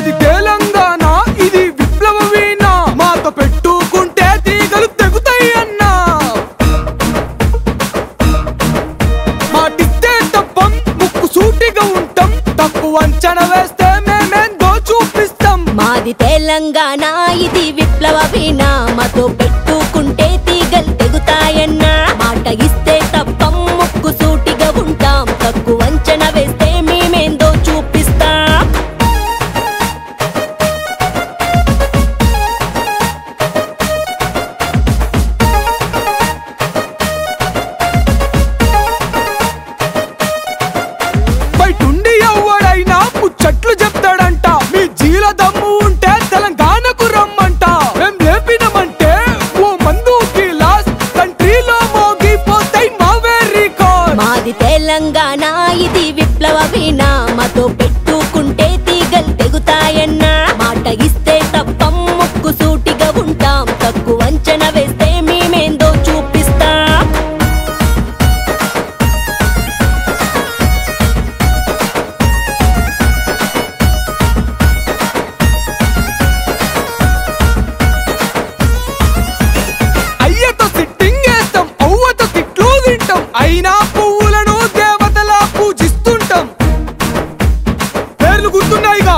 మాది తెలంగాణ ఇది విప్లవ వీణ మాతో పెట్టుకుంటే తీగలు తెగుతాయి అన్నా మాటిస్తే తప్పం ముక్కు సూటిగా ఉంటాం తక్కువ అంచనా వేస్తే మేమేందో చూపిస్తాం మాది తెలంగాణ ఇది విప్లవ వీణ మాతో పెట్టుకుంటే తీగలు తెగుతాయన్నా మాట ఇస్తే తప్పం ముక్కు సూటిగా ఉంటాం తక్కువ అంచనా వేస్తే మేమేందో చూపిస్తాం బయటుండి ఎవడైనా ముచ్చట్లు చెప్తాడంట మీ జీల దమ్ము ఉంటే తెలంగాణకు రమ్మంట మేం లేపినమంటే ఓ మందుకి లాస్ కంట్రీలో మోగిపోతాయి మావే రికార్డ్ మాది తెలంగాణ ఇది విప్లవ వీణ మాతో పెట్టుకుంటే తీగలు తెగుతాయన్నా మాట ఇస్తే తప్పం ముక్కు సూటిగా ఉంటాం తక్కువ అంచనా వేస్తే మేమేందో చూపిస్తాం అయ్యతో సిట్టింగ్ వేస్తాం అవ్వతో తిట్లు తింటాం అయినా పువ్వులను దేవతలా పూజిస్తుంటాం పేర్లు గుర్తున్నాయిగా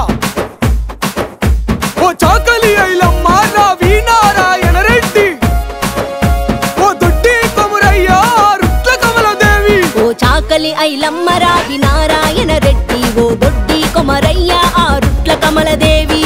ఓ చాకలి ఐలమ్మ రావి నారాయణ రెడ్డి ఓ దొడ్డి కొమురయ్య రుట్ల కమలదేవి ఓ చాకలి ఐలమ్మ రావి నారాయణ రెడ్డి ఓ దొడ్డి కొమరయ్య ఆ రుట్ల కమలదేవి